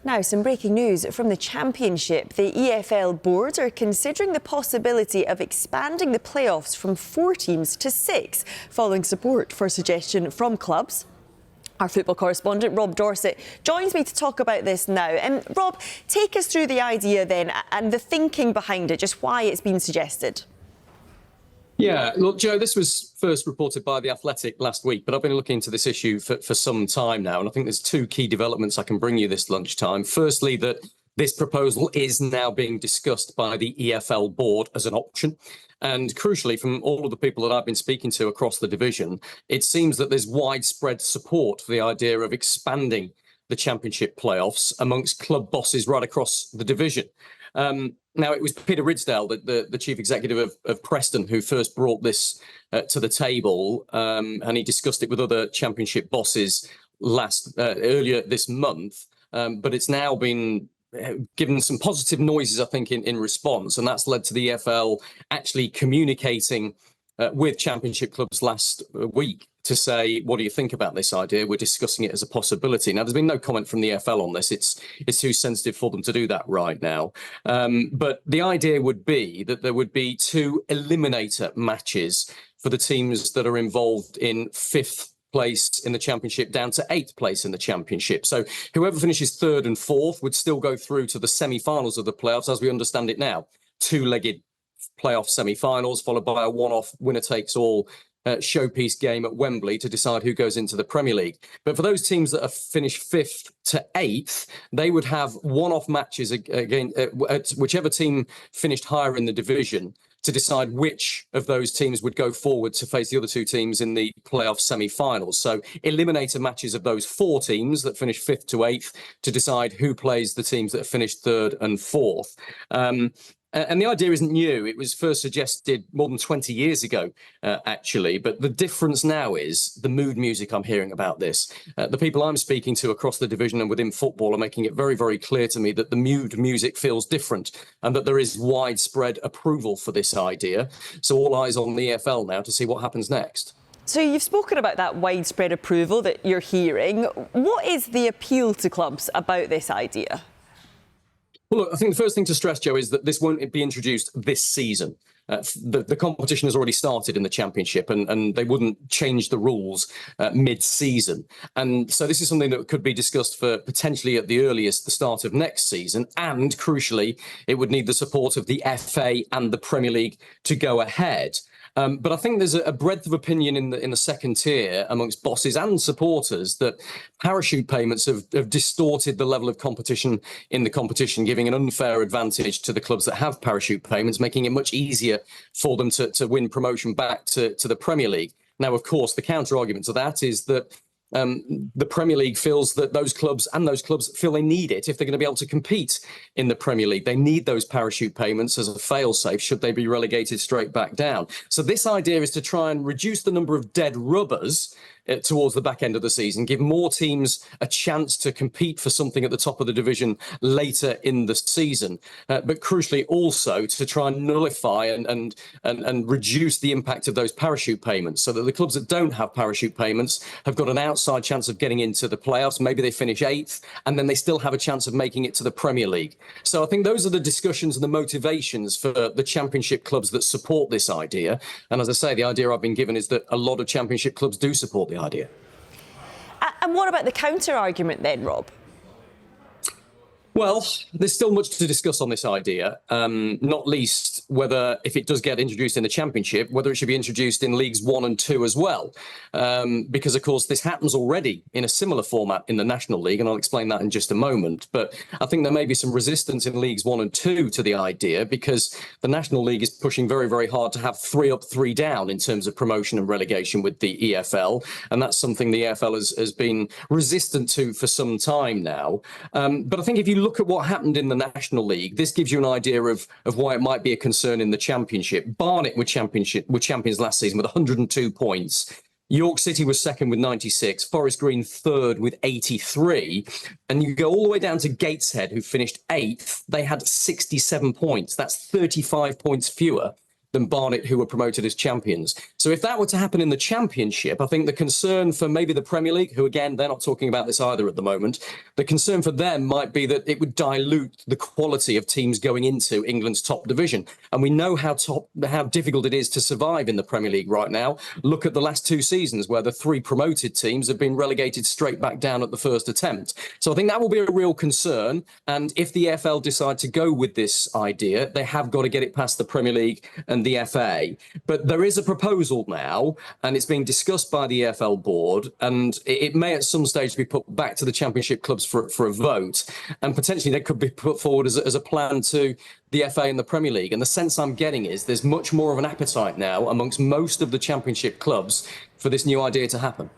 Now, some breaking news from the Championship. The EFL Board are considering the possibility of expanding the playoffs from 4 teams to 6, following support for a suggestion from clubs. Our football correspondent, Rob Dorsett, joins me to talk about this now. And Rob, take us through the idea then and the thinking behind it, just why it's been suggested. Yeah, look, Joe, this was first reported by The Athletic last week, but I've been looking into this issue for some time now, and I think there's 2 key developments I can bring you this lunchtime. Firstly, that this proposal is now being discussed by the EFL Board as an option. And crucially, from all of the people that I've been speaking to across the division, it seems that there's widespread support for the idea of expanding the Championship playoffs amongst club bosses right across the division. Now, it was Peter Ridsdale, the chief executive of Preston, who first brought this to the table, and he discussed it with other Championship bosses earlier this month. But it's now been given some positive noises, I think, in response, and that's led to the EFL actually communicating with Championship clubs last week to say, what do you think about this idea? We're discussing it as a possibility. Now, there's been no comment from the EFL on this. It's too sensitive for them to do that right now. But the idea would be that there would be 2 eliminator matches for the teams that are involved in 5th place in the Championship down to 8th place in the Championship. So whoever finishes 3rd and 4th would still go through to the semi-finals of the playoffs as we understand it now. 2-legged playoff semi-finals followed by a one-off winner-takes-all showpiece game at Wembley to decide who goes into the Premier League. But for those teams that have finished 5th to 8th, they would have one-off matches again, whichever team finished higher in the division, to decide which of those teams would go forward to face the other 2 teams in the playoff semi-finals. So eliminator matches of those 4 teams that finished 5th to 8th to decide who plays the teams that have finished 3rd and 4th. And the idea isn't new. It was first suggested more than 20 years ago, actually. But the difference now is the mood music I'm hearing about this. The people I'm speaking to across the division and within football are making it very, very clear to me that the mood music feels different and that there is widespread approval for this idea. So all eyes on the EFL now to see what happens next. So you've spoken about that widespread approval that you're hearing. What is the appeal to clubs about this idea? Well, look, I think the first thing to stress, Joe, is that this won't be introduced this season. The competition has already started in the Championship, and they wouldn't change the rules mid-season. And so this is something that could be discussed for potentially at the earliest the start of next season. And crucially, it would need the support of the FA and the Premier League to go ahead. But I think there's a breadth of opinion in the second tier amongst bosses and supporters that parachute payments have distorted the level of competition in the competition, giving an unfair advantage to the clubs that have parachute payments, making it much easier for them to win promotion back to the Premier League. Now, of course, the counter argument to that is that the Premier League feels that those clubs feel they need it if they're going to be able to compete in the Premier League. They need those parachute payments as a fail-safe should they be relegated straight back down. So this idea is to try and reduce the number of dead rubbers towards the back end of the season, give more teams a chance to compete for something at the top of the division later in the season, but crucially also to try and nullify and reduce the impact of those parachute payments so that the clubs that don't have parachute payments have got an outside chance of getting into the playoffs. Maybe they finish 8th and then they still have a chance of making it to the Premier League. So I think those are the discussions and the motivations for the Championship clubs that support this idea. And as I say, the idea I've been given is that a lot of Championship clubs do support the idea. And what about the counter argument then, Rob? Well, there's still much to discuss on this idea, not least whether, if it does get introduced in the Championship, whether it should be introduced in Leagues 1 and 2 as well. Because, of course, this happens already in a similar format in the National League, and I'll explain that in just a moment. But I think there may be some resistance in Leagues 1 and 2 to the idea because the National League is pushing very, very hard to have 3 up, 3 down in terms of promotion and relegation with the EFL. And that's something the EFL has been resistant to for some time now. But I think if you look at what happened in the National League, this gives you an idea of why it might be a concern in the Championship. Barnet were champions last season with 102 points. York City was second with 96, Forest Green third with 83. And you go all the way down to Gateshead, who finished 8th. They had 67 points. That's 35 points fewer than Barnet, who were promoted as champions. So if that were to happen in the Championship, I think the concern for maybe the Premier League, who again, they're not talking about this either at the moment, the concern for them might be that it would dilute the quality of teams going into England's top division. And we know how difficult it is to survive in the Premier League right now. Look at the last 2 seasons where the 3 promoted teams have been relegated straight back down at the first attempt. So I think that will be a real concern. And if the EFL decide to go with this idea, they have got to get it past the Premier League and the FA. But there is a proposal now, and it's being discussed by the EFL board, and it may at some stage be put back to the Championship clubs for a vote, and potentially that could be put forward as a plan to the FA and the Premier League. And the sense I'm getting is there's much more of an appetite now amongst most of the Championship clubs for this new idea to happen.